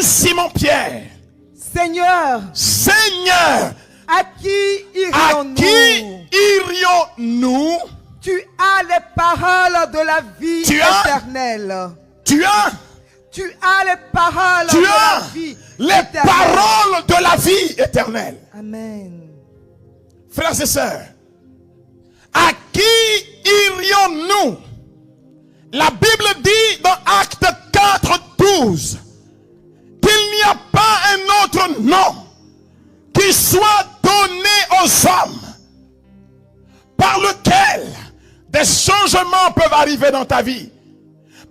dit Simon-Pierre, Seigneur, Seigneur, à qui à irions-nous? qui irions-nous? Tu as les paroles de la vie Tu as- éternelle. Tu as Les paroles Tu de as la vie les éternelle. paroles de la vie éternelle. Amen. Frères et sœurs, à qui irions-nous? La Bible dit dans Actes 4:12 qu'il n'y a pas un autre nom qui soit donné aux hommes par lequel des changements peuvent arriver dans ta vie,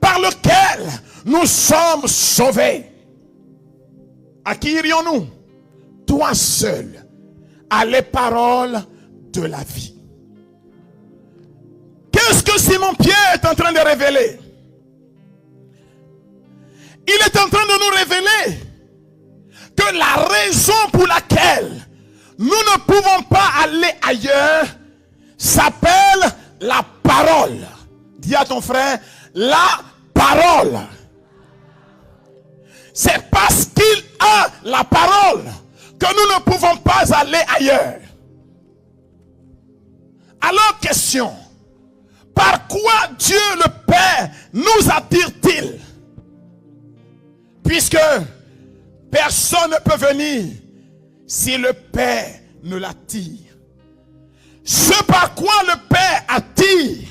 par lequel nous sommes sauvés. À qui irions-nous? Toi seul as les paroles de la vie. Qu'est-ce que Simon-Pierre est en train de révéler? Il est en train de nous révéler que la raison pour laquelle nous ne pouvons pas aller ailleurs s'appelle la parole. Dis à ton frère, la parole. C'est parce qu'il a la parole que nous ne pouvons pas aller ailleurs. Alors question, par quoi Dieu le Père nous attire-t-il? Puisque personne ne peut venir si le Père ne l'attire. Ce par quoi le Père attire,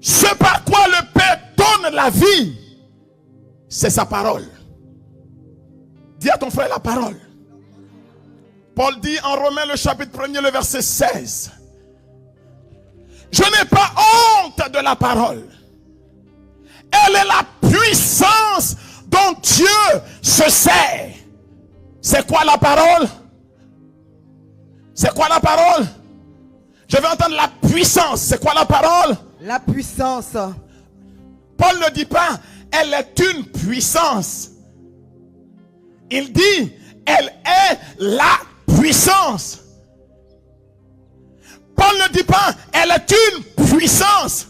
ce par quoi le Père donne la vie, c'est sa parole. Dis à ton frère la parole. Paul dit en Romains le chapitre 1er, le verset 16. Je n'ai pas honte de la parole. Elle est la puissance dont Dieu se sert. C'est quoi la parole? C'est quoi la parole? Je veux entendre la puissance. C'est quoi la parole? La puissance. Paul ne dit pas, elle est une puissance. Il dit, elle est la puissance. Paul ne dit pas, elle est une puissance.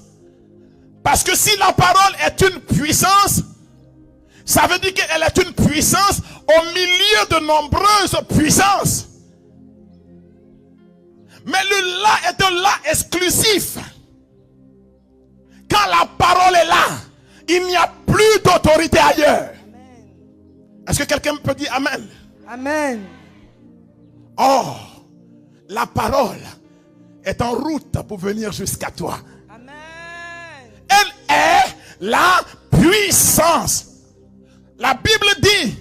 Parce que si la parole est une puissance, ça veut dire qu'elle est une puissance au milieu de nombreuses puissances. Mais le là est un là exclusif. Quand la parole est là, il n'y a plus d'autorité ailleurs. Est-ce que quelqu'un peut dire Amen? Amen. Oh, la parole est en route pour venir jusqu'à toi. Amen. Elle est la puissance. La Bible dit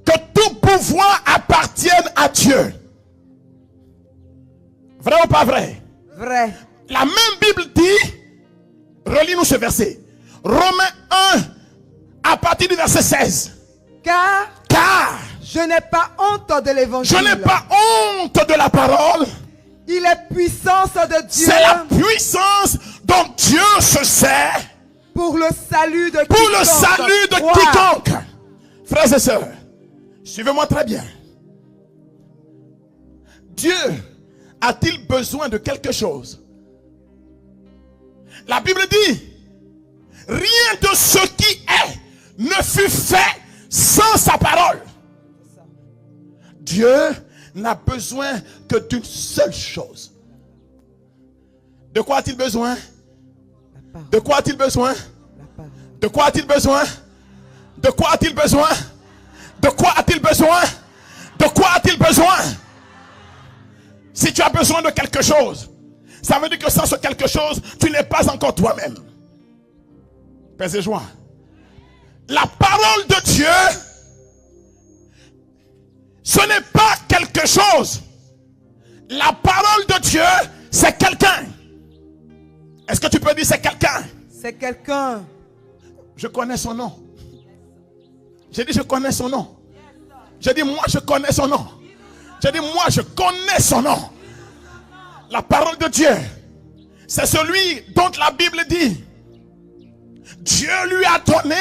que tout pouvoir appartient à Dieu. Vrai ou pas vrai? Vrai. La même Bible dit, relis-nous ce verset. Romains 1, à partir du verset 16. Car je n'ai pas honte de l'évangile. je n'ai pas honte de la parole. Il est puissance de Dieu. C'est la puissance dont Dieu se sert pour le salut de pour quiconque. le salut de quiconque. Frères et sœurs, suivez-moi très bien. Dieu a-t-il besoin de quelque chose? La Bible dit, rien de ce qui est ne fut fait sans sa parole. Dieu n'a besoin que d'une seule chose. De quoi a-t-il besoin? De quoi a-t-il besoin? De quoi a-t-il besoin? De quoi a-t-il besoin? De quoi a-t-il besoin? De quoi a-t-il besoin? Si tu as besoin de quelque chose, ça veut dire que sans ce quelque chose, tu n'es pas encore toi-même. Paix et joie. La parole de Dieu, ce n'est pas quelque chose. La parole de Dieu, c'est quelqu'un. Est-ce que tu peux dire c'est quelqu'un? C'est quelqu'un. Je connais son nom. J'ai dit je connais son nom. J'ai dit moi je connais son nom. J'ai dit moi je connais son nom. La parole de Dieu, c'est celui dont la Bible dit Dieu lui a donné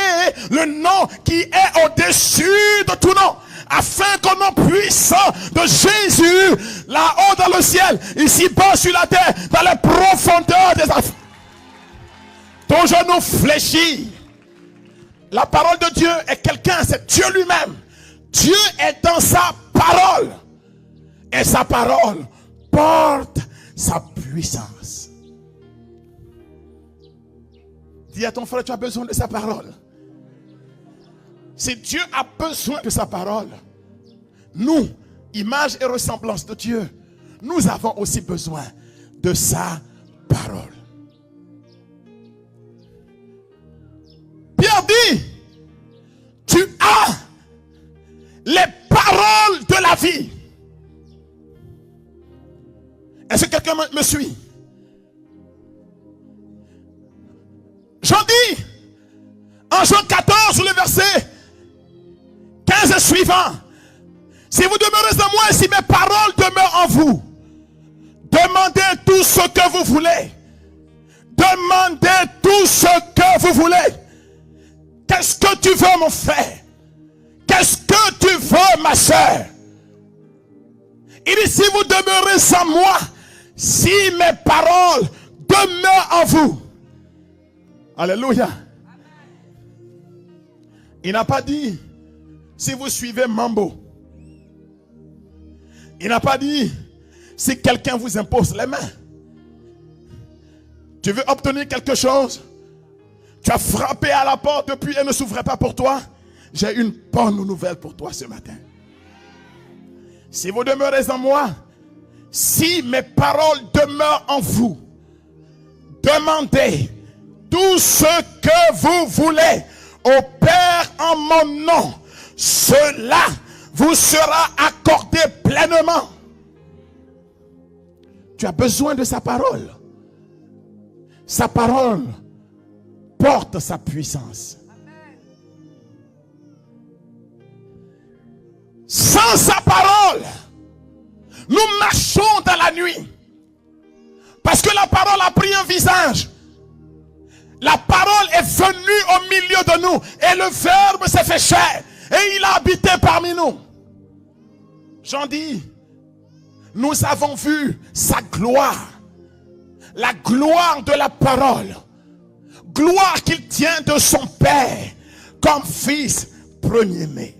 le nom qui est au-dessus de tout nom, afin qu'au nom puissant de Jésus, là-haut dans le ciel, ici-bas sur la terre, dans les profondeurs des affaires, ton genou fléchit. La parole de Dieu est quelqu'un, c'est Dieu lui-même. Dieu est dans sa parole. Et sa parole porte sa puissance. Dis à ton frère, tu as besoin de sa parole. Si Dieu a besoin de sa parole, nous, image et ressemblance de Dieu, nous avons aussi besoin de sa parole. Pierre dit, tu as les paroles de la vie. Est-ce que quelqu'un me suit? Jean dit, en Jean 14, le verset 15 et suivant, si vous demeurez en moi et si mes paroles demeurent en vous, demandez tout ce que vous voulez. Demandez tout ce que vous voulez. Qu'est-ce que tu veux, mon frère? Qu'est-ce que tu veux, ma soeur? Il dit, si vous demeurez en moi, si mes paroles demeurent en vous. Alléluia. Il n'a pas dit, si vous suivez Mambo. Il n'a pas dit, si quelqu'un vous impose les mains. Tu veux obtenir quelque chose? Tu as frappé à la porte depuis et ne s'ouvrait pas pour toi. J'ai une bonne nouvelle pour toi ce matin. Si vous demeurez en moi, si mes paroles demeurent en vous, demandez tout ce que vous voulez au Père en mon nom. Cela vous sera accordé pleinement. Tu as besoin de sa parole. Sa parole porte sa puissance. Sans sa parole, nous marchons dans la nuit. Parce que la parole a pris un visage. La parole est venue au milieu de nous. Et le Verbe s'est fait chair. Et il a habité parmi nous. Jean dit, nous avons vu sa gloire. La gloire de la parole. Gloire qu'il tient de son Père comme fils premier-né.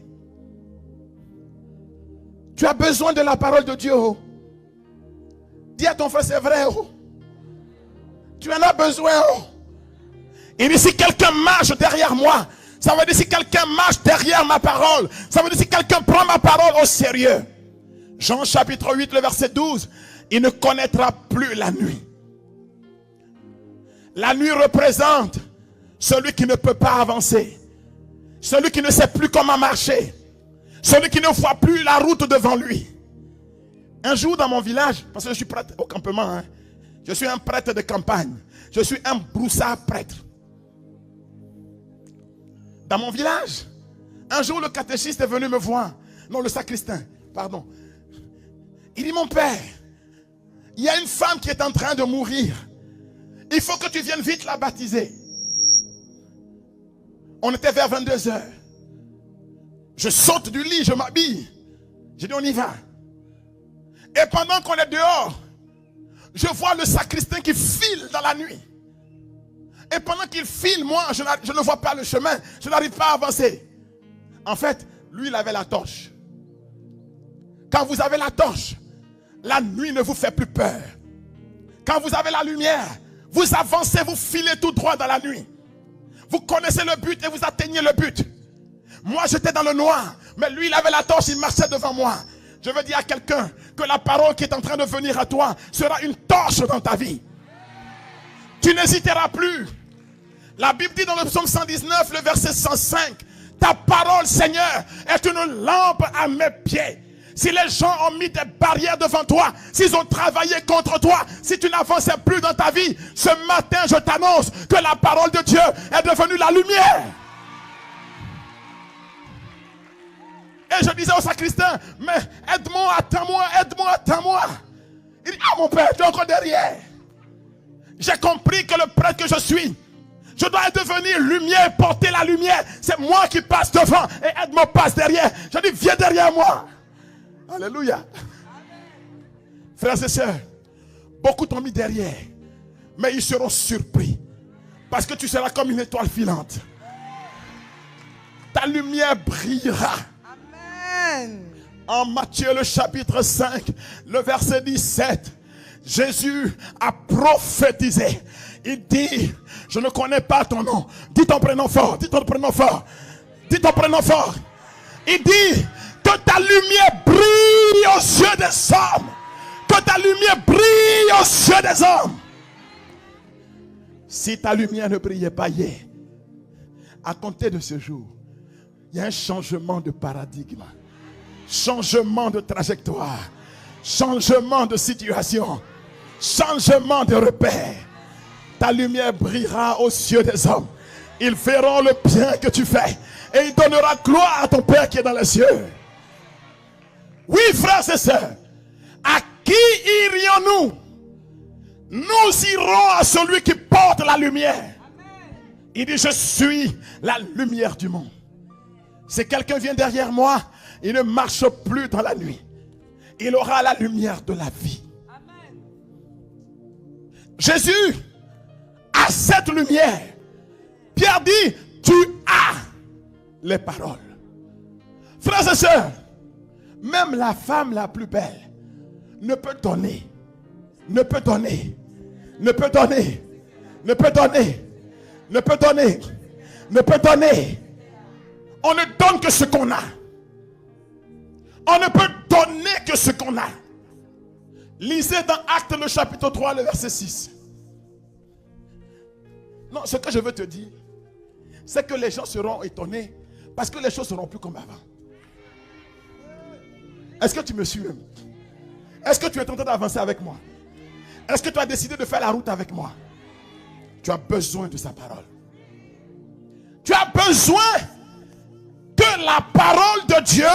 Tu as besoin de la parole de Dieu. Oh. Dis à ton frère, c'est vrai. Oh. Tu en as besoin. Oh. Il dit, si quelqu'un marche derrière moi, ça veut dire si quelqu'un marche derrière ma parole, ça veut dire si quelqu'un prend ma parole au sérieux. Jean chapitre 8, le verset 12, il ne connaîtra plus la nuit. La nuit représente celui qui ne peut pas avancer, celui qui ne sait plus comment marcher, celui qui ne voit plus la route devant lui. Un jour dans mon village, parce que je suis prêtre au campement, hein, je suis un prêtre de campagne, je suis un broussard prêtre. Dans mon village, un jour le catéchiste est venu me voir, non le sacristain, pardon. Il dit, mon père, il y a une femme qui est en train de mourir. Il faut que tu viennes vite la baptiser. On était vers 22 heures. Je saute du lit, je m'habille. Je dis, on y va. Et pendant qu'on est dehors, je vois le sacristain qui file dans la nuit. Et pendant qu'il file, moi, je ne vois pas le chemin. Je n'arrive pas à avancer. En fait, lui, il avait la torche. Quand vous avez la torche, la nuit ne vous fait plus peur. Quand vous avez la lumière, vous avancez, vous filez tout droit dans la nuit. Vous connaissez le but et vous atteignez le but. Moi, j'étais dans le noir, mais lui, il avait la torche, il marchait devant moi. Je veux dire à quelqu'un que la parole qui est en train de venir à toi sera une torche dans ta vie. Tu n'hésiteras plus. La Bible dit dans le psaume 119, le verset 105, ta parole, Seigneur, est une lampe à mes pieds. Si les gens ont mis des barrières devant toi, s'ils ont travaillé contre toi, si tu n'avançais plus dans ta vie, ce matin, je t'annonce que la parole de Dieu est devenue la lumière. Et je disais au sacristain, mais aide-moi, attends-moi, aide-moi, attends-moi. Il dit, ah mon père, tu es encore derrière. J'ai compris que le prêtre que je suis, je dois devenir lumière, porter la lumière. C'est moi qui passe devant et Edmond passe derrière. Je dis, viens derrière moi. Alléluia. Frères et sœurs, beaucoup t'ont mis derrière, mais ils seront surpris parce que tu seras comme une étoile filante. ta lumière brillera. Amen. En Matthieu le chapitre 5, le verset 17, Jésus a prophétisé. Il dit, je ne connais pas ton nom. Dis ton prénom fort, dis ton prénom fort. Dis ton prénom fort. Il dit que ta lumière brille aux yeux des hommes. Que ta lumière brille aux yeux des hommes. Si ta lumière ne brillait pas hier, à compter de ce jour, il y a un changement de paradigme. Changement de trajectoire, changement de situation, changement de repère. Ta lumière brillera aux yeux des hommes. Ils verront le bien que tu fais et il donnera gloire à ton Père qui est dans les cieux. Oui, frères et sœurs, à qui irions-nous? Nous irons à celui qui porte la lumière. Il dit, je suis la lumière du monde. Si quelqu'un vient derrière moi, il ne marche plus dans la nuit. Il aura la lumière de la vie. Amen. Jésus a cette lumière. Pierre dit, tu as les paroles. Frères et sœurs, même la femme la plus belle ne peut donner, ne peut donner, ne peut donner, ne peut donner, ne peut donner, ne peut donner. On ne donne que ce qu'on a. On ne peut donner que ce qu'on a. Lisez dans Actes le chapitre 3, le verset 6. Non, ce que je veux te dire, c'est que les gens seront étonnés parce que les choses seront plus comme avant. Est-ce que tu me suis même? Est-ce que tu es en train d'avancer avec moi? Est-ce que tu as décidé de faire la route avec moi? Tu as besoin de sa parole. Tu as besoin que la parole de Dieu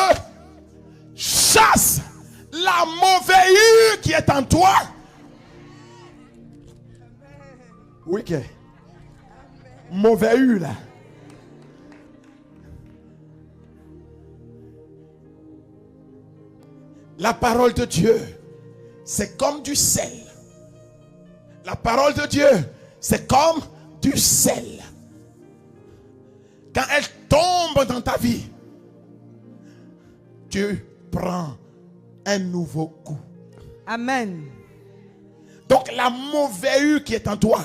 chasse la mauvaise qui est en toi. Oui, que mauvaise là. La parole de Dieu, c'est comme du sel. La parole de Dieu, c'est comme du sel. Quand elle tombe dans ta vie, tu prends un nouveau coup. Amen. Donc la mauvaise qui est en toi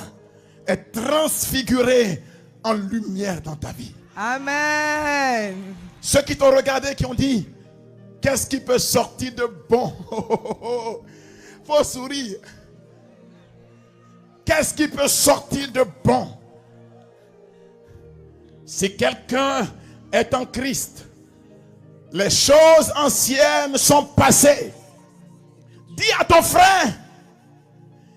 est transfigurée en lumière dans ta vie. Amen. Ceux qui t'ont regardé, qui ont dit, qu'est-ce qui peut sortir de bon? Faut sourire. Qu'est-ce qui peut sortir de bon? Si quelqu'un est en Christ, les choses anciennes sont passées. Dis à ton frère,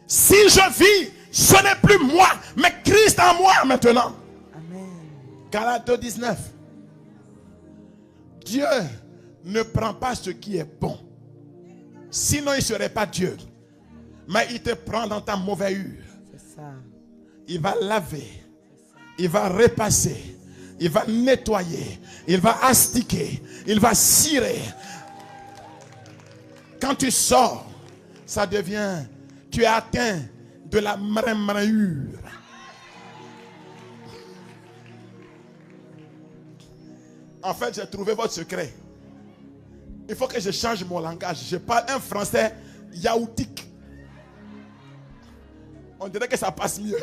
si je vis, ce n'est plus moi, mais Christ en moi maintenant. Amen. Galates 19. Dieu ne prend pas ce qui est bon. Sinon il ne serait pas Dieu. Mais il te prend dans ta mauvaise. C'est ça. Il va laver. Il va repasser. Il va nettoyer. Il va astiquer. Il va cirer. Quand tu sors, ça devient, tu es atteint de la mrémrahure. En fait, j'ai trouvé votre secret. Il faut que je change mon langage. Je parle un français yaoutique. On dirait que ça passe mieux.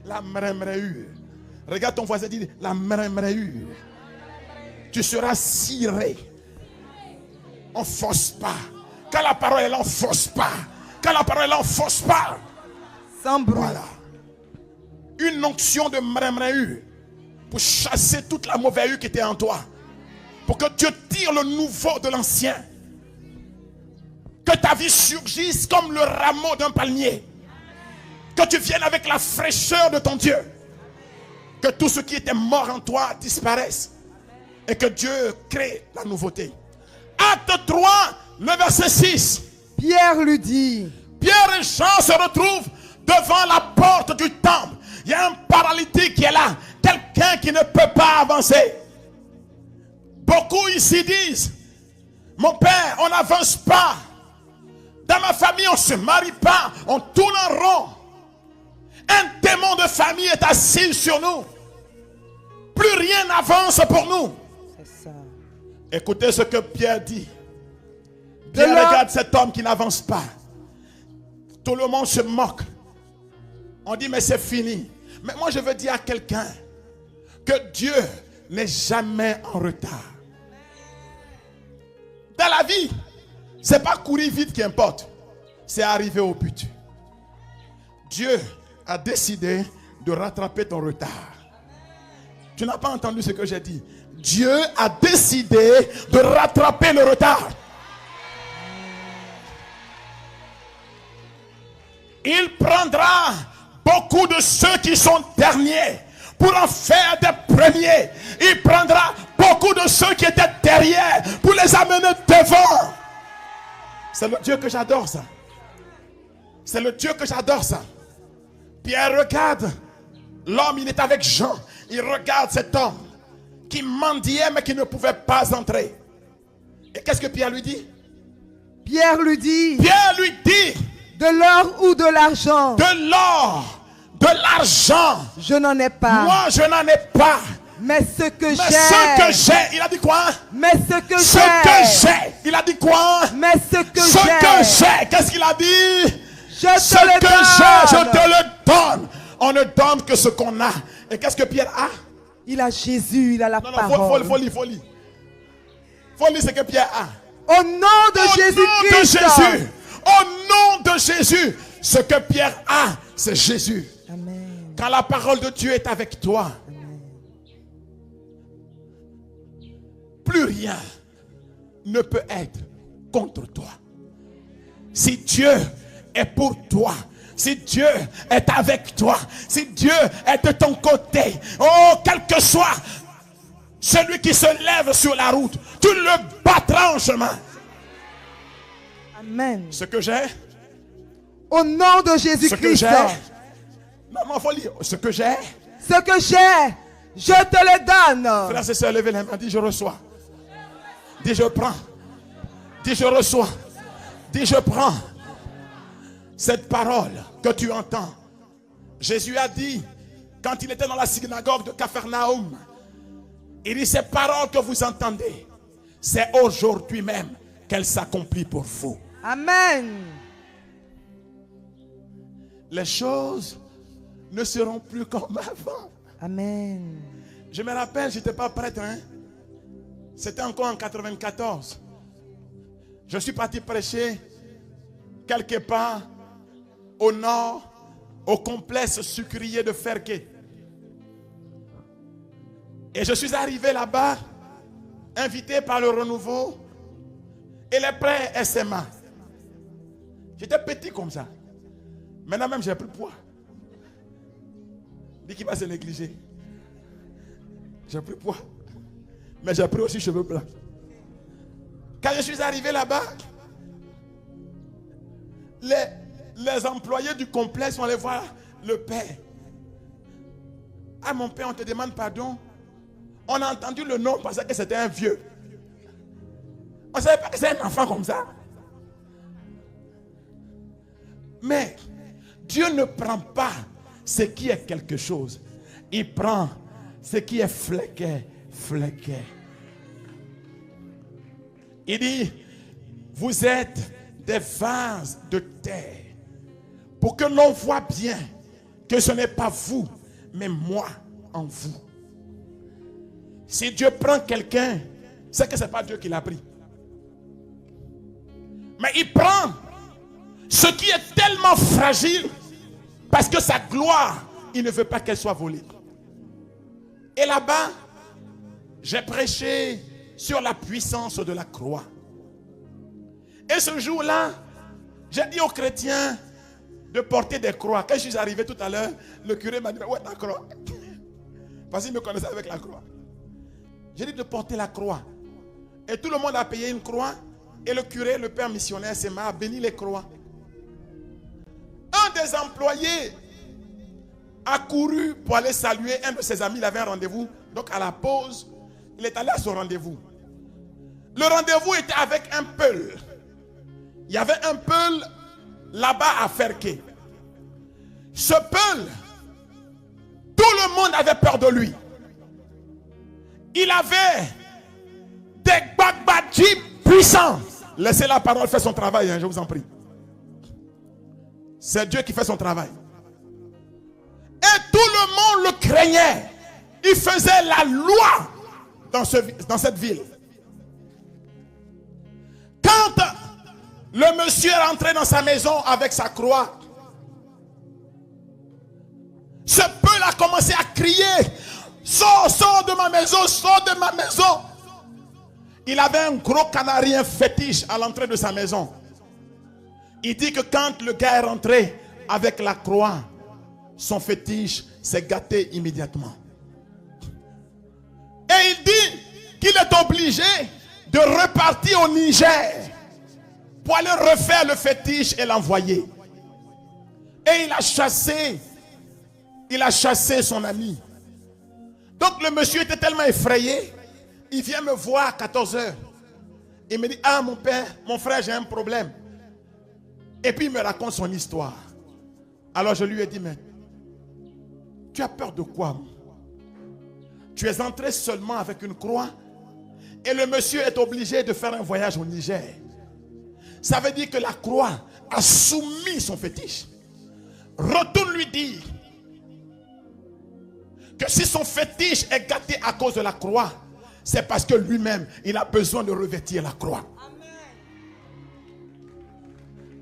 La mrémrahure. Regarde ton voisin, dit la mrémrahure. Tu seras ciré. On ne force pas. Quand la parole est là, on ne force pas. Quand la parole est là, on ne force pas. Sans bruit. Voilà. Une onction de mrémrahure pour chasser toute la mauvaise qui était en toi. Pour que Dieu tire le nouveau de l'ancien. Que ta vie surgisse comme le rameau d'un palmier. Que tu viennes avec la fraîcheur de ton Dieu. Que tout ce qui était mort en toi disparaisse. Et que Dieu crée la nouveauté. Acte 3, le verset 6. Pierre lui dit. Pierre et Jean se retrouvent devant la porte du temple. Il y a un paralytique qui est là. Quelqu'un qui ne peut pas avancer. Beaucoup ici disent, mon père, on n'avance pas. Dans ma famille, on ne se marie pas. On tourne en rond. Un démon de famille est assis sur nous. Plus plus rien n'avance pour nous. C'est ça. Écoutez ce que Pierre dit. Pierre regarde cet homme qui n'avance pas. Tout le monde se moque. On dit mais c'est fini. Mais moi je veux dire à quelqu'un que Dieu n'est jamais en retard. Dans la vie, c'est pas courir vite qui importe, c'est arriver au but. Dieu a décidé de rattraper ton retard. Tu n'as pas entendu ce que j'ai dit. Dieu a décidé de rattraper le retard. Il prendra beaucoup de ceux qui sont derniers pour en faire des premiers. Il prendra beaucoup de ceux qui étaient derrière pour les amener devant. C'est le Dieu que j'adore ça. C'est le Dieu que j'adore ça. Pierre regarde l'homme, il est avec Jean. Il regarde cet homme qui mendiait mais qui ne pouvait pas entrer. Et qu'est-ce que Pierre lui dit? Pierre lui dit, Pierre lui dit, de l'or ou de l'argent, de l'or, de l'argent, je n'en ai pas. moi je n'en ai pas. Mais ce que Mais ce que j'ai, il a dit quoi? Mais ce que Ce que j'ai, il a dit quoi? Mais ce que Ce que j'ai, qu'est-ce qu'il a dit? je Ce te le que j'ai, je donne. te le donne. On ne donne que ce qu'on a. Et qu'est-ce que Pierre a? Il a Jésus, il a la Non, parole. faut lire. Faut lire ce que Pierre a. Au nom de Au nom de Jésus-Christ. Jésus. Au nom de Jésus. Ce que Pierre a, c'est Jésus. Amen. Quand la parole de Dieu est avec toi, plus rien ne peut être contre toi. Si Dieu est pour toi, si Dieu est avec toi, si Dieu est de ton côté, oh, quel que soit celui qui se lève sur la route, tu le battras en chemin. Amen. Ce que j'ai, Au nom de ce que Jésus-Christ. j'ai, non, faut lire. Ce que j'ai, Ce que j'ai, je te le donne. frère et sœurs, levez les mains, dis je reçois. Dis je prends. Dis je reçois. Dis je prends. Cette parole que tu entends, Jésus a dit, quand il était dans la synagogue de Capharnaüm, il dit, ces paroles que vous entendez, c'est aujourd'hui même qu'elles s'accomplissent pour vous. Amen. Les choses ne seront plus comme avant. Amen. Je me rappelle, je n'étais pas prêtre, hein? C'était encore en 94. Je suis parti prêcher quelque part au nord, au complexe sucrier de Ferquet. Et je suis arrivé là-bas, invité par le renouveau et les prêts SMA. J'étais petit comme ça. Maintenant même j'ai pris poids. Dis qu'il va se négliger. J'ai pris poids. Mais j'ai pris aussi cheveux blancs. Quand je suis arrivé là-bas, les employés du complexe vont aller voir le père. Ah mon père, on te demande pardon. On a entendu le nom parce que c'était un vieux. On ne savait pas que c'est un enfant comme ça. Mais Dieu ne prend pas ce qui est quelque chose. Il prend ce qui est fléqué. Il dit, vous êtes des vases de terre pour que l'on voit bien que ce n'est pas vous, mais moi en vous. Si Dieu prend quelqu'un, c'est que ce n'est pas Dieu qui l'a pris. Mais il prend ce qui est tellement fragile parce que sa gloire, il ne veut pas qu'elle soit volée. Et là-bas, j'ai prêché sur la puissance de la croix. Et ce jour-là, j'ai dit aux chrétiens de porter des croix. Quand je suis arrivé tout à l'heure, le curé m'a dit, ouais, ta croix. Parce qu'il me connaissait avec la croix. J'ai dit de porter la croix. Et tout le monde a payé une croix. Et le curé, le père missionnaire, a béni les croix. Un des employés a couru pour aller saluer un de ses amis. Il avait un rendez-vous. Donc à la pause, il est allé à son rendez-vous. Le rendez-vous était avec un peul. Il y avait un peul là-bas à Ferquet. Ce peul, tout le monde avait peur de lui. Il avait des bagbadjis puissants. Laissez la parole faire son travail, hein, je vous en prie. C'est Dieu qui fait son travail. Et tout le monde le craignait. Il faisait la loi dans cette ville. Quand le monsieur est rentré dans sa maison avec sa croix, ce peuple a commencé à crier: sors, sors de ma maison, sors de ma maison. Il avait un gros canarien fétiche à l'entrée de sa maison. Il dit que quand le gars est rentré avec la croix, son fétiche s'est gâté immédiatement. Et il dit qu'il est obligé de repartir au Niger pour aller refaire le fétiche et l'envoyer. Et il a chassé son ami. Donc le monsieur était tellement effrayé, il vient me voir à 14 h. Il me dit: ah mon père, mon frère, j'ai un problème. Et puis il me raconte son histoire. Alors je lui ai dit: mais tu as peur de quoi? Tu es entré seulement avec une croix et le monsieur est obligé de faire un voyage au Niger. Ça veut dire que la croix a soumis son fétiche. Retourne lui dire que si son fétiche est gâté à cause de la croix, c'est parce que lui-même, il a besoin de revêtir la croix.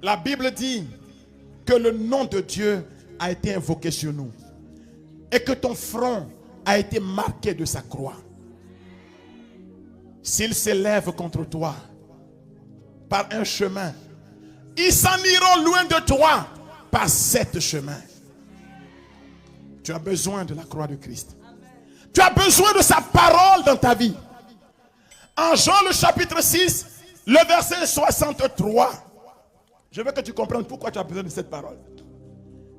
La Bible dit que le nom de Dieu a été invoqué sur nous et que ton front a été marqué de sa croix. S'ils s'élèvent contre toi par un chemin, ils s'en iront loin de toi par 7 chemins. Tu as besoin de la croix de Christ. Tu as besoin de sa parole dans ta vie. En Jean le chapitre 6, le verset 63. Je veux que tu comprennes pourquoi tu as besoin de cette parole.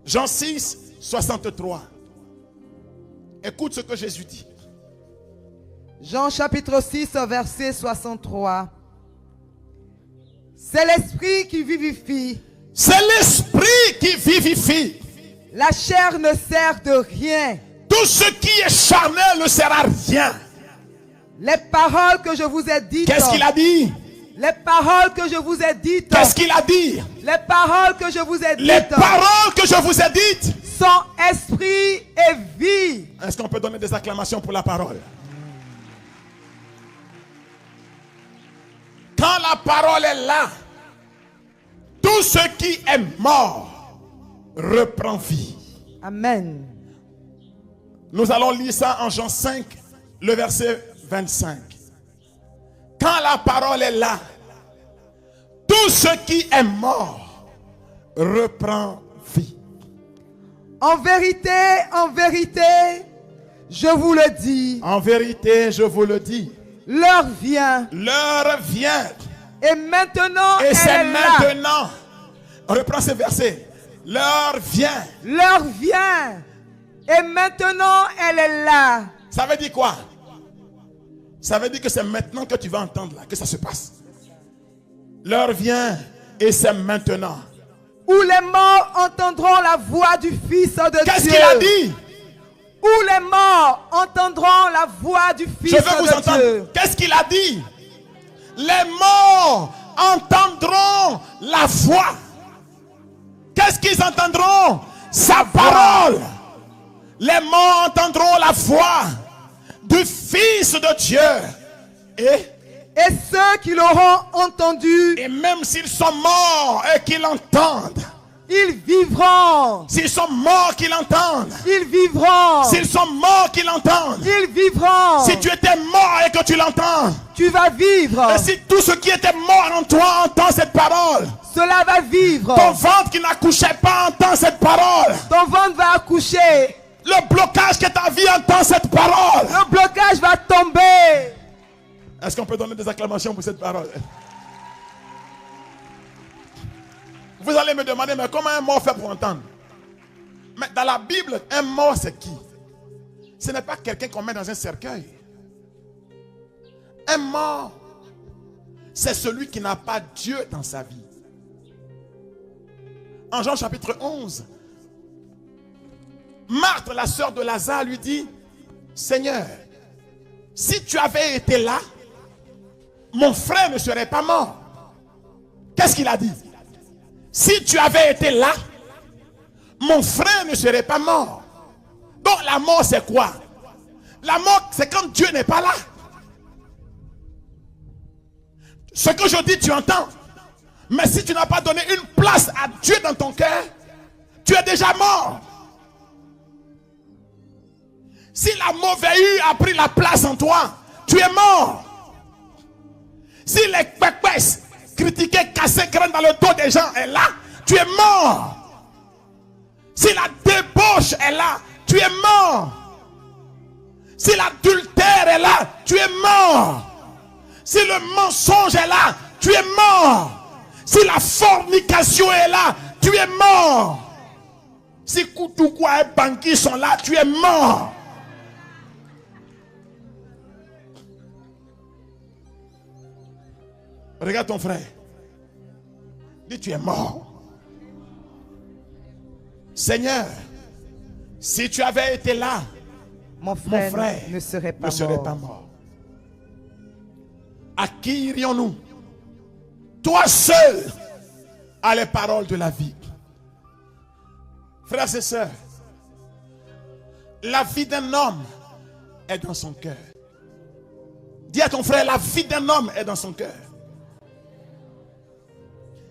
Jean 6, 63. Écoute ce que Jésus dit. Jean chapitre 6, verset 63. C'est l'esprit qui vivifie. C'est l'esprit qui vivifie. La chair ne sert de rien. Tout ce qui est charnel ne sert à rien. Les paroles que je vous ai dites. Qu'est-ce qu'il a dit? Les paroles que je vous ai dites. Qu'est-ce qu'il a dit? Les paroles que je vous ai dites. Les paroles que je vous ai dites sont esprit et vie. Est-ce qu'on peut donner des acclamations pour la parole? Quand la parole est là, tout ce qui est mort reprend vie. Amen. Nous allons lire ça en Jean 5, le verset 25. Quand la parole est là, tout ce qui est mort reprend vie. En vérité, je vous le dis. En vérité, je vous le dis. L'heure vient. L'heure vient. Et maintenant, et c'est elle est maintenant. Là. On reprend ce verset. L'heure vient. L'heure vient. Et maintenant, elle est là. Ça veut dire quoi? Ça veut dire que c'est maintenant que tu vas entendre là, que ça se passe. L'heure vient et c'est maintenant. Où les morts entendront la voix du Fils de Dieu. Qu'est-ce qu'il a dit? Où les morts entendront la voix du Fils de Dieu. Je veux vous entendre. Qu'est-ce qu'il a dit? Les morts entendront la voix. Qu'est-ce qu'ils entendront? Sa parole. Les morts entendront la voix du Fils de Dieu. Et ceux qui l'auront entendu, et même s'ils sont morts et qu'ils l'entendent, ils vivront. S'ils sont morts qu'ils l'entendent, ils vivront. S'ils sont morts qu'ils l'entendent, ils vivront. Si tu étais mort et que tu l'entends, tu vas vivre. Et si tout ce qui était mort en toi entend cette parole, cela va vivre. Ton ventre qui n'accouchait pas entend cette parole. Ton ventre va accoucher. Le blocage que ta vie entend cette parole. Le blocage va tomber. Est-ce qu'on peut donner des acclamations pour cette parole? Vous allez me demander, mais comment un mort fait pour entendre? Mais dans la Bible, un mort c'est qui? Ce n'est pas quelqu'un qu'on met dans un cercueil. Un mort, c'est celui qui n'a pas Dieu dans sa vie. En Jean chapitre 11, Marthe, la sœur de Lazare, lui dit, Seigneur, si tu avais été là, mon frère ne serait pas mort. Qu'est-ce qu'il a dit? Si tu avais été là, mon frère ne serait pas mort. Donc la mort c'est quoi? La mort c'est quand Dieu n'est pas là. Ce que je dis tu entends. Mais si tu n'as pas donné une place à Dieu dans ton cœur, tu es déjà mort. Si la mauvaise a pris la place en toi, tu es mort. Si les pépès critiqués, cassés, graines dans le dos des gens est là, tu es mort. Si la débauche est là, tu es mort. Si l'adultère est là, tu es mort. Si le mensonge est là, tu es mort. Si la fornication est là, tu es mort. Si Koutoukwa et Banki sont là, tu es mort. Regarde ton frère. Dis, tu es mort. Seigneur, si tu avais été là, mon frère ne serait pas mort. À qui irions-nous? Toi seul as les paroles de la vie. Frères et sœurs, la vie d'un homme est dans son cœur. Dis à ton frère, la vie d'un homme est dans son cœur.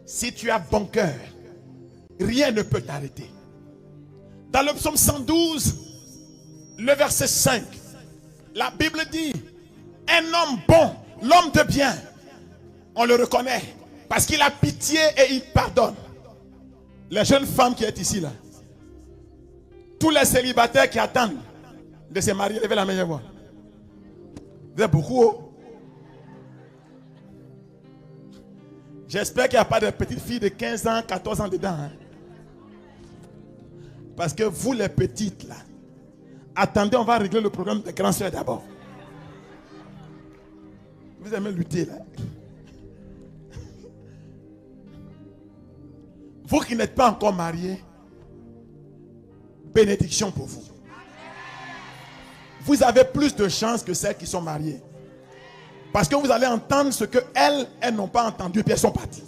Si tu as bon cœur, rien ne peut t'arrêter. Dans le psaume 112, le verset 5, la Bible dit, un homme bon, l'homme de bien, on le reconnaît parce qu'il a pitié et il pardonne. Les jeunes femmes qui sont ici là, tous les célibataires qui attendent de se marier, levez la main, voir. Vous êtes beaucoup. Oh? J'espère qu'il n'y a pas de petites filles de 15 ans, 14 ans dedans. Hein? Parce que vous les petites là, attendez, on va régler le problème des grands soeurs d'abord. Vous aimez lutter là. Vous qui n'êtes pas encore mariés, bénédiction pour vous. Vous avez plus de chance que celles qui sont mariées. Parce que vous allez entendre ce que elles n'ont pas entendu, puis elles sont parties.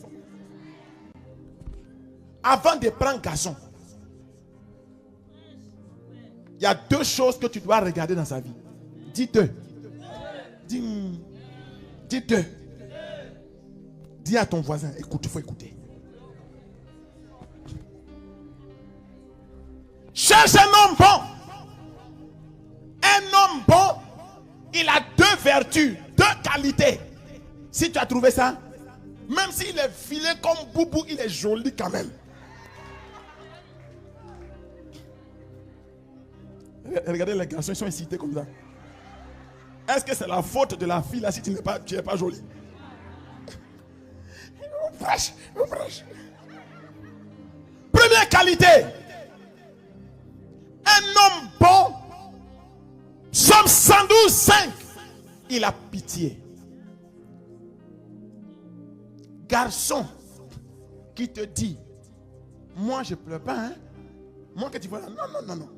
Avant de prendre garçon, il y a deux choses que tu dois regarder dans sa vie. Dis deux. Dis deux. Dis à ton voisin, écoute, il faut écouter. Cherche un homme bon. Un homme bon, il a deux vertus, deux qualités. Si tu as trouvé ça, même s'il est filé comme Boubou, il est joli quand même. Regardez les garçons, ils sont incités comme ça. Est-ce que c'est la faute de la fille là si tu n'es pas joli? Première qualité. Un homme bon, Psaume 112, 5, il a pitié. Garçon qui te dit, moi je ne pleure pas, hein? Moi que tu vois là, non.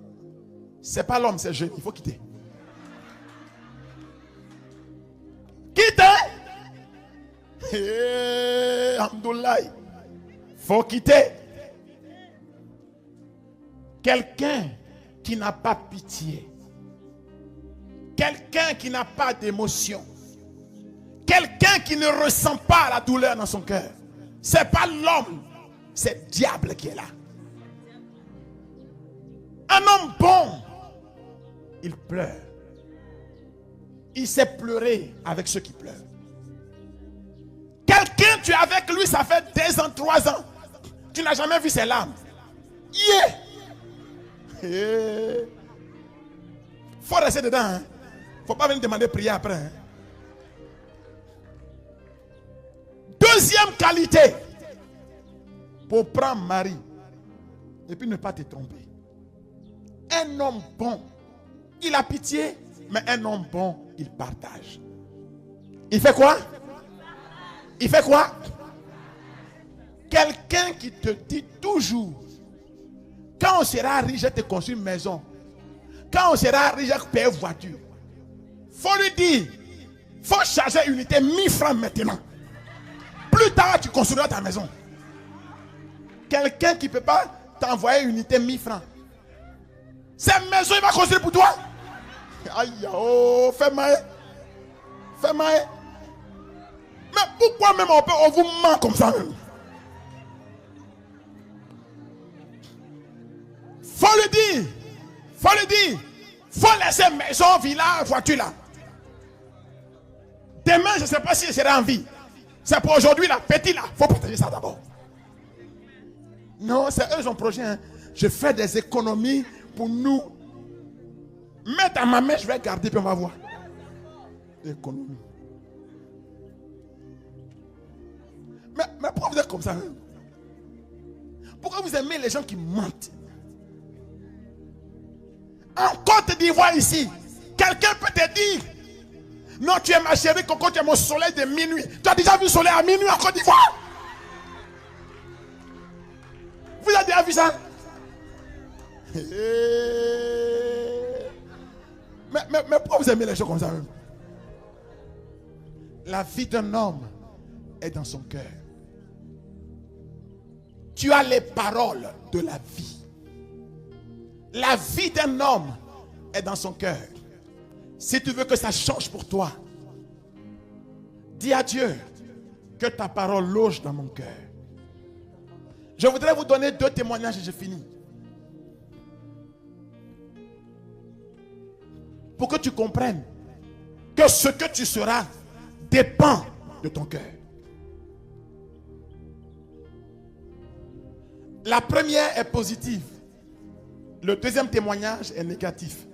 C'est pas l'homme, c'est jeune, il faut quitter. Quitte! Alhamdoulilah. Faut quitter. Quelqu'un qui n'a pas pitié. Quelqu'un qui n'a pas d'émotion. Quelqu'un qui ne ressent pas la douleur dans son cœur. C'est pas l'homme, c'est le diable qui est là. Un homme bon, il pleure. Il sait pleurer avec ceux qui pleurent. Quelqu'un, tu es avec lui, ça fait 2 ans, 3 ans. Tu n'as jamais vu ses larmes. Faut rester dedans. Hein? Faut pas venir demander prier après. Hein? Deuxième qualité pour prendre mari et puis ne pas te tromper. Un homme bon, il a pitié, mais un homme bon, il partage. Il fait quoi? Il fait quoi? Quelqu'un qui te dit toujours, quand on sera riche, je te construis une maison. Quand on sera riche, je te paye une voiture. faut lui dire, faut charger unité 1000 francs maintenant. Plus tard, tu construiras ta maison. Quelqu'un qui ne peut pas t'envoyer unité 1000 francs. Cette maison, il va construire pour toi. Aïe, oh, fais mal. Fais mal. Mais pourquoi même on vous ment comme ça même? Faut le dire. Faut le dire. Faut laisser maison, village, voiture là. Demain, je ne sais pas si je serai en vie. C'est pour aujourd'hui, là, petit là. Il faut protéger ça d'abord. Non, c'est eux, son projet. Hein. Je fais des économies pour nous. Mettre à ma main, je vais garder, puis on va voir. Économie. Mais pourquoi vous êtes comme ça? Hein? Pourquoi vous aimez les gens qui mentent? En Côte d'Ivoire ici, quelqu'un peut te dire, non, tu es ma chérie, Coco, tu es mon soleil de minuit. Tu as déjà vu le soleil à minuit en Côte d'Ivoire? Vous avez déjà vu ça? Mais pourquoi vous aimez les gens comme ça même? La vie d'un homme est dans son cœur. Tu as les paroles de la vie. La vie d'un homme est dans son cœur. Si tu veux que ça change pour toi, dis à Dieu que ta parole loge dans mon cœur. Je voudrais vous donner 2 témoignages et je finis. Pour que tu comprennes que ce que tu seras dépend de ton cœur. La première est positive. Le deuxième témoignage est négatif.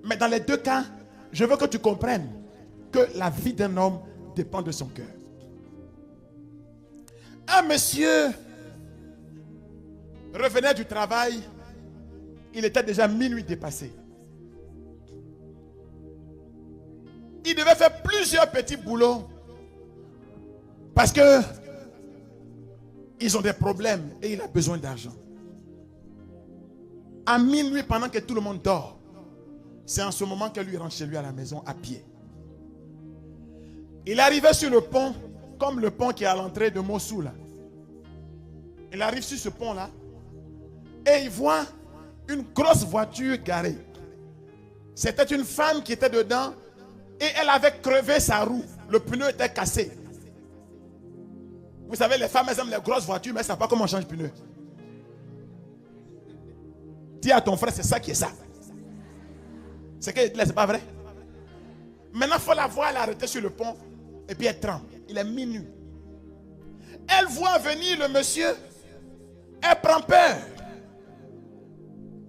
Mais dans les 2 cas, je veux que tu comprennes que la vie d'un homme dépend de son cœur. Un monsieur revenait du travail. Il était déjà minuit dépassé. Il devait faire plusieurs petits boulots parce que ils ont des problèmes et il a besoin d'argent. À minuit, pendant que tout le monde dort, c'est en ce moment que lui rentre chez lui à la maison à pied. Il arrivait sur le pont, comme le pont qui est à l'entrée de Mossoul. Il arrive sur ce pont-là et il voit une grosse voiture garée. C'était une femme qui était dedans et elle avait crevé sa roue. Le pneu était cassé. Vous savez, les femmes, elles aiment les grosses voitures, mais elles ne savent pas comment on change le pneu. Dis à ton frère, c'est ça qui est ça. C'est qu'elle dit, c'est pas vrai. Maintenant, il faut la voir, elle est arrêtée sur le pont. Et puis elle tremble. Il est minuit. Elle voit venir le monsieur. Elle prend peur.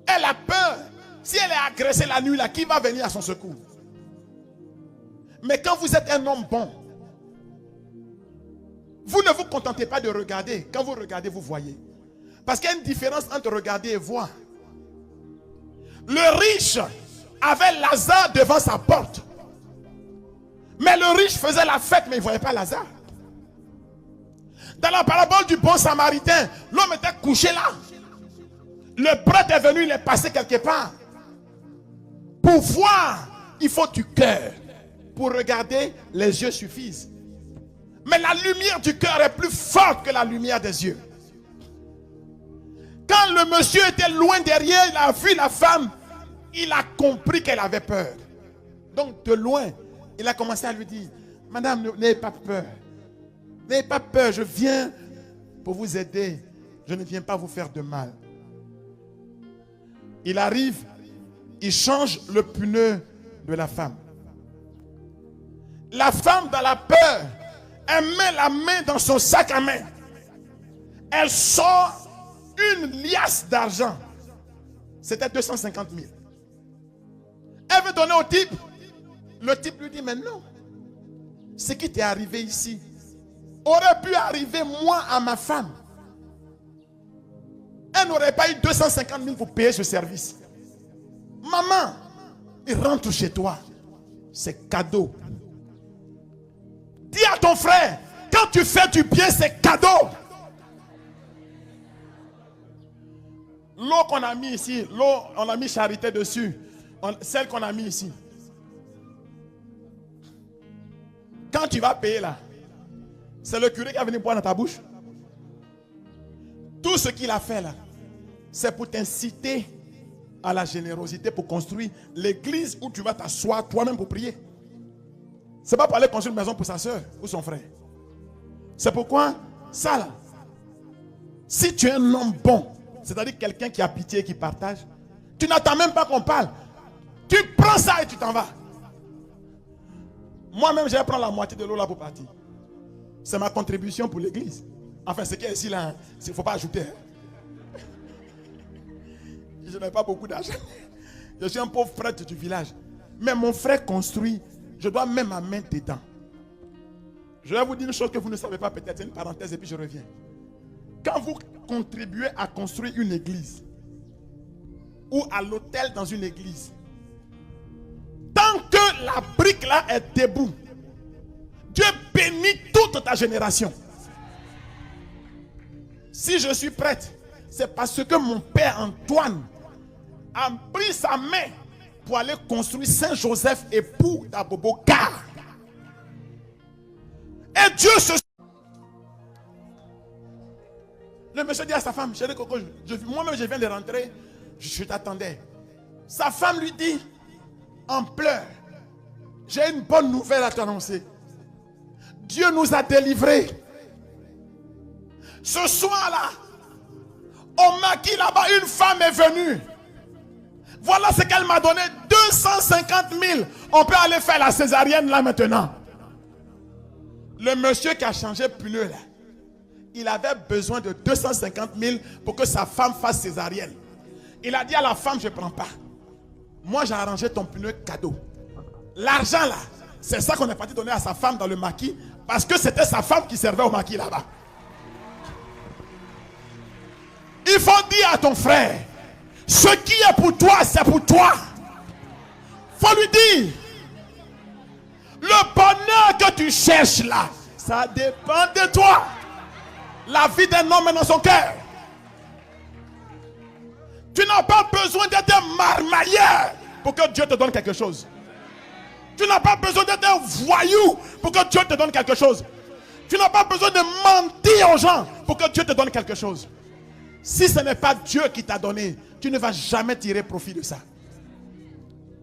Elle a peur. Si elle est agressée la nuit, là, qui va venir à son secours? Mais quand vous êtes un homme bon, vous ne vous contentez pas de regarder. Quand vous regardez, vous voyez. Parce qu'il y a une différence entre regarder et voir. Le riche avait Lazare devant sa porte. Mais le riche faisait la fête, mais il ne voyait pas Lazare. Dans la parabole du bon samaritain, l'homme était couché là. Le prêtre est venu, il est passé quelque part. Pour voir, il faut du cœur. Pour regarder, les yeux suffisent. Mais la lumière du cœur est plus forte que la lumière des yeux. Quand le monsieur était loin derrière, il a vu la femme, il a compris qu'elle avait peur. Donc de loin, il a commencé à lui dire, madame, n'ayez pas peur. N'ayez pas peur, je viens pour vous aider. Je ne viens pas vous faire de mal. Il arrive, il change le pneu de la femme. La femme, dans la peur, elle met la main dans son sac à main. Elle sort une liasse d'argent. C'était 250 000. Elle veut donner au type. Le type lui dit, mais non. Ce qui t'est arrivé ici aurait pu arriver moi à ma femme. Elle n'aurait pas eu 250 000 pour payer ce service. Maman, il rentre chez toi. C'est cadeau. Dis à ton frère, quand tu fais du bien, c'est cadeau. L'eau qu'on a mis ici, l'eau, on a mis charité dessus. Celle qu'on a mis ici. tu vas payer là, c'est le curé qui va venir boire dans ta bouche. Tout ce qu'il a fait là, c'est pour t'inciter à la générosité, pour construire l'église où tu vas t'asseoir toi-même pour prier. C'est pas pour aller construire une maison pour sa soeur ou son frère. C'est pourquoi, ça là, si tu es un homme bon, c'est-à-dire quelqu'un qui a pitié et qui partage, tu n'attends même pas qu'on parle. Tu prends ça et tu t'en vas. Moi-même, je vais prendre la moitié de l'eau là pour partir. C'est ma contribution pour l'église. Enfin, ce qui est ici là, il ne faut pas ajouter. Je n'ai pas beaucoup d'argent. Je suis un pauvre prêtre du village. Mais mon frère construit, je dois même ma main dedans. Je vais vous dire une chose que vous ne savez pas, peut-être, c'est une parenthèse et puis je reviens. Quand vous contribuez à construire une église ou à l'hôtel dans une église, tant que la brique là est debout, Dieu bénit toute ta génération. Si je suis prêtre, c'est parce que mon père Antoine a pris sa main pour aller construire Saint-Joseph, époux d'Aboboka. Et Dieu se... Le monsieur dit à sa femme, chérie Coco, moi-même je viens de rentrer, je t'attendais. Sa femme lui dit, en pleurs, j'ai une bonne nouvelle à t'annoncer. Dieu nous a délivrés. Ce soir-là, au maquis là-bas, une femme est venue. Voilà ce qu'elle m'a donné, 250 000. On peut aller faire la césarienne là maintenant. Le monsieur qui a changé pneu là, il avait besoin de 250 000 pour que sa femme fasse césarienne. Il a dit à la femme, je ne prends pas. Moi j'ai arrangé ton pneu cadeau. L'argent là, c'est ça qu'on est parti donner à sa femme dans le maquis, parce que c'était sa femme qui servait au maquis là-bas. Il faut dire à ton frère, ce qui est pour toi, c'est pour toi. Il faut lui dire, le bonheur que tu cherches là, ça dépend de toi. La vie d'un homme est dans son cœur. Tu n'as pas besoin d'être un marmailleur pour que Dieu te donne quelque chose. Tu n'as pas besoin d'être un voyou pour que Dieu te donne quelque chose. Tu n'as pas besoin de mentir aux gens pour que Dieu te donne quelque chose. Si ce n'est pas Dieu qui t'a donné, tu ne vas jamais tirer profit de ça.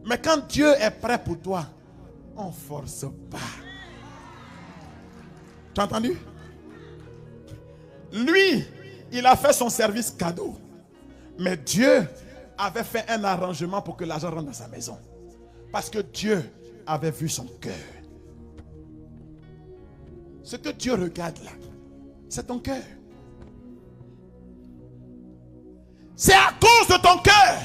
Mais quand Dieu est prêt pour toi, on ne force pas. Tu as entendu? Lui, il a fait son service cadeau. Mais Dieu avait fait un arrangement pour que l'argent rentre dans sa maison. Parce que Dieu avait vu son cœur. Ce que Dieu regarde là, c'est ton cœur. C'est à cause de ton cœur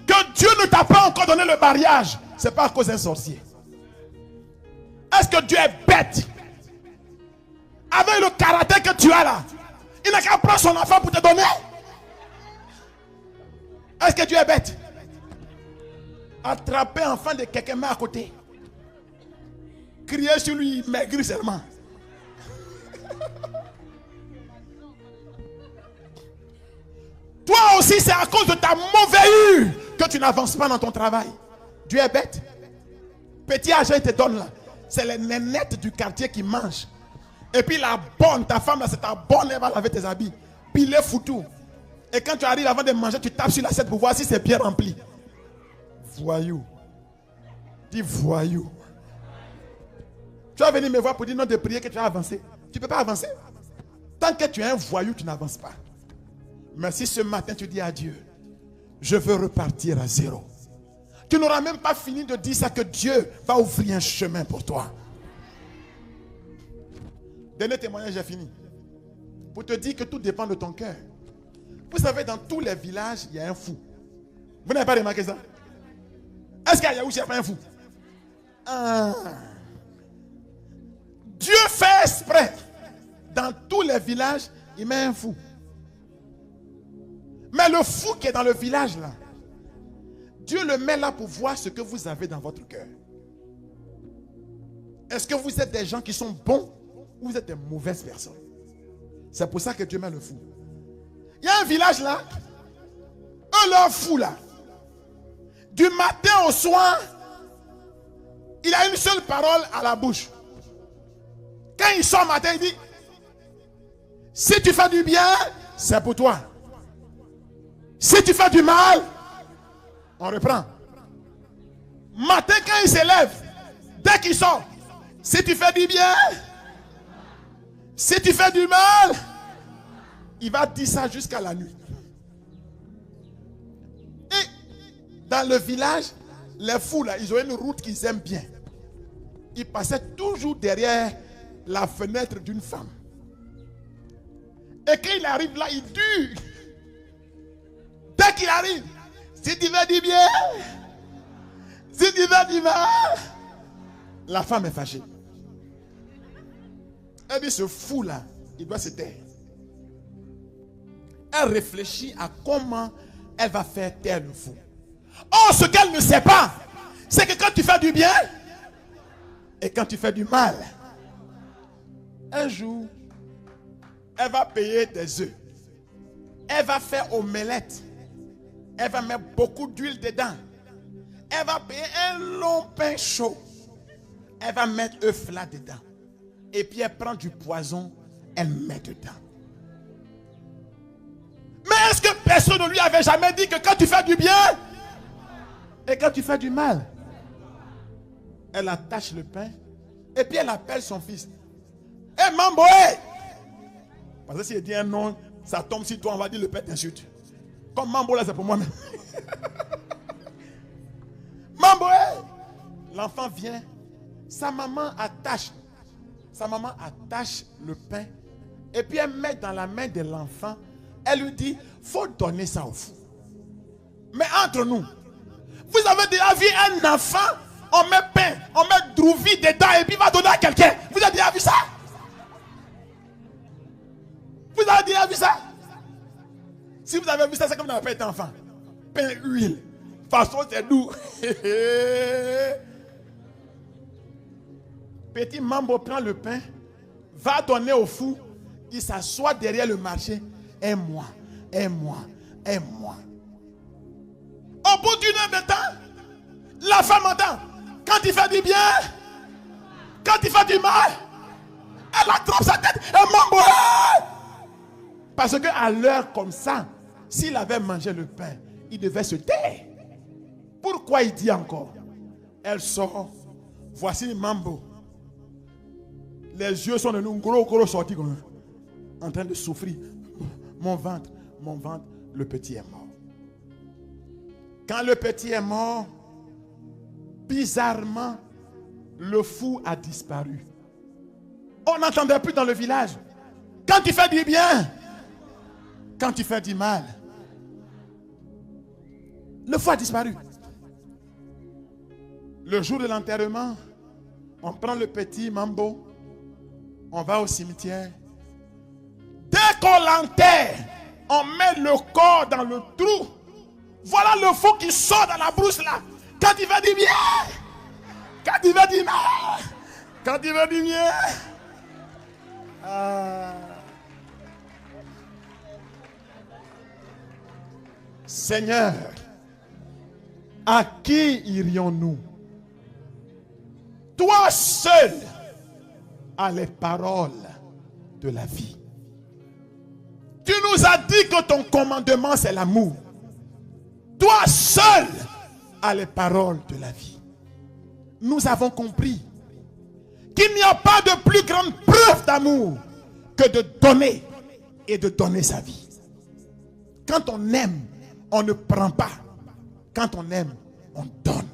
que Dieu ne t'a pas encore donné le mariage. Ce n'est pas à cause d'un sorcier. Est-ce que Dieu est bête? Avec le caractère que tu as là, il n'a qu'à prendre son enfant pour te donner. Est-ce que Dieu est bête? Attraper enfant de quelqu'un met à côté. Crier sur lui, maigrir seulement. Toi aussi, c'est à cause de ta mauvaise que tu n'avances pas dans ton travail. Dieu est bête. Petit argent, il te donne là. C'est les nénettes du quartier qui mangent. Et puis la bonne, ta femme là, c'est ta bonne, elle va laver tes habits. Puis les foutus. Et quand tu arrives avant de manger, tu tapes sur l'assiette pour voir si c'est bien rempli. Voyou. Dis voyou. Tu vas venir me voir pour dire non de prier que tu vas avancer. Tu ne peux pas avancer. Tant que tu es un voyou, tu n'avances pas. Mais si ce matin tu dis à Dieu, je veux repartir à zéro. Tu n'auras même pas fini de dire ça que Dieu va ouvrir un chemin pour toi. Dernier témoignage, j'ai fini. Pour te dire que tout dépend de ton cœur. Vous savez, dans tous les villages, il y a un fou. Vous n'avez pas remarqué ça? Est-ce qu'à Yaoundé, il n'y a pas un fou? Dieu fait exprès. Dans tous les villages, il met un fou. Mais le fou qui est dans le village là, Dieu le met là pour voir ce que vous avez dans votre cœur. Est-ce que vous êtes des gens qui sont bons ou vous êtes des mauvaises personnes? C'est pour ça que Dieu met le fou. Il y a un village là, leur fou là. Du matin au soir, il a une seule parole à la bouche. il sort matin, il dit, si tu fais du bien, c'est pour toi. Si tu fais du mal, on reprend. Matin, quand il s'élève, dès qu'il sort, si tu fais du bien, si tu fais du mal, il va dire ça jusqu'à la nuit. Et dans le village, les fous là, ils ont une route qu'ils aiment bien. Ils passaient toujours derrière la fenêtre d'une femme. Et quand il arrive là, il dure. Dès qu'il arrive, si tu fais du bien, si tu fais du mal, la femme est fâchée. Elle dit, ce fou là, il doit se taire. Elle réfléchit à comment elle va faire taire le fou. Or, ce qu'elle ne sait pas, c'est que quand tu fais du bien et quand tu fais du mal, un jour, elle va payer des œufs. Elle va faire omelette. Elle va mettre beaucoup d'huile dedans. Elle va payer un long pain chaud. Elle va mettre œuf là dedans. Et puis elle prend du poison, elle met dedans. Mais est-ce que personne ne lui avait jamais dit que quand tu fais du bien et quand tu fais du mal, elle attache le pain et puis elle appelle son fils. Hé Mamboé! Parce que si elle dit un nom, ça tombe sur toi, on va dire le père t'insulte. Comme Mambo là, c'est pour moi-même. Mamboé! L'enfant vient, sa maman attache le pain et puis elle met dans la main de l'enfant. Elle lui dit, faut donner ça au fou. Mais entre nous, vous avez déjà vu un enfant, on met pain, on met drouvi dedans et puis il va donner à quelqu'un. Vous avez déjà vu ça? Vous avez déjà vu ça? Si vous avez vu ça, c'est comme dans le pain d'enfant. Pain, huile. Façon, c'est doux. Petit Mambo prend le pain, va donner au fou, il s'assoit derrière le marché. Aime-moi, aime-moi, aime-moi. Au bout d'une heure de temps, la femme entend. Quand il fait du bien, quand il fait du mal, elle attrape sa tête et Mambo. Parce qu'à l'heure comme ça, s'il avait mangé le pain, il devait se taire. Pourquoi il dit encore? Elle sort. Voici Mambo. Les yeux sont de nous gros sortis comme ça, en train de souffrir. Mon ventre, le petit est mort. Quand le petit est mort, bizarrement, le fou a disparu. On n'entendait plus dans le village. Quand tu fais du bien, quand tu fais du mal, le fou a disparu. Le jour de l'enterrement, on prend le petit Mambo, on va au cimetière. Dès qu'on l'enterre, on met le corps dans le trou. Voilà le fou qui sort dans la brousse là. Quand il fait du bien, quand il fait du mal, quand il fait du bien. Seigneur, à qui irions-nous? Toi seul as les paroles de la vie. Tu nous as dit que ton commandement c'est l'amour. Toi seul as les paroles de la vie. Nous avons compris qu'il n'y a pas de plus grande preuve d'amour que de donner et de donner sa vie. Quand on aime, on ne prend pas. Quand on aime, on donne.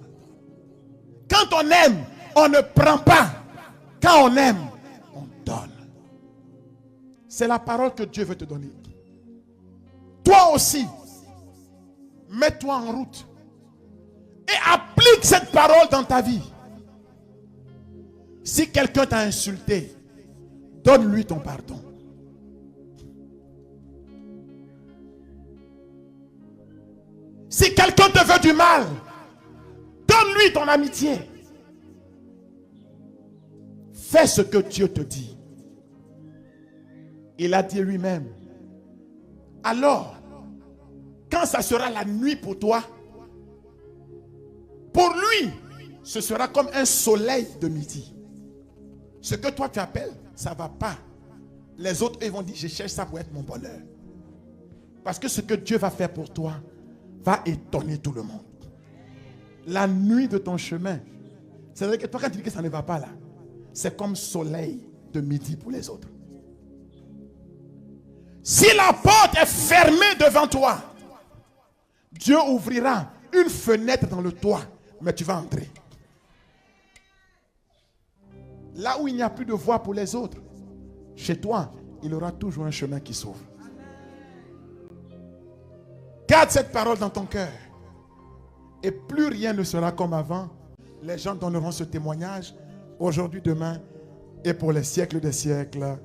Quand on aime, on ne prend pas. Quand on aime, on donne. C'est la parole que Dieu veut te donner. Toi aussi, mets-toi en route et applique cette parole dans ta vie. Si quelqu'un t'a insulté, donne-lui ton pardon. Si quelqu'un te veut du mal, donne-lui ton amitié. Fais ce que Dieu te dit. Il a dit lui-même. Alors, quand ça sera la nuit pour toi, pour lui, ce sera comme un soleil de midi. Ce que toi tu appelles, ça ne va pas. Les autres, ils vont dire, je cherche ça pour être mon bonheur. Parce que ce que Dieu va faire pour toi va étonner tout le monde. La nuit de ton chemin, c'est-à-dire que toi quand tu dis que ça ne va pas là, c'est comme soleil de midi pour les autres. Si la porte est fermée devant toi, Dieu ouvrira une fenêtre dans le toit, mais tu vas entrer. Là où il n'y a plus de voie pour les autres, chez toi, il y aura toujours un chemin qui s'ouvre. Garde cette parole dans ton cœur. Et plus rien ne sera comme avant. Les gens donneront ce témoignage aujourd'hui, demain et pour les siècles des siècles.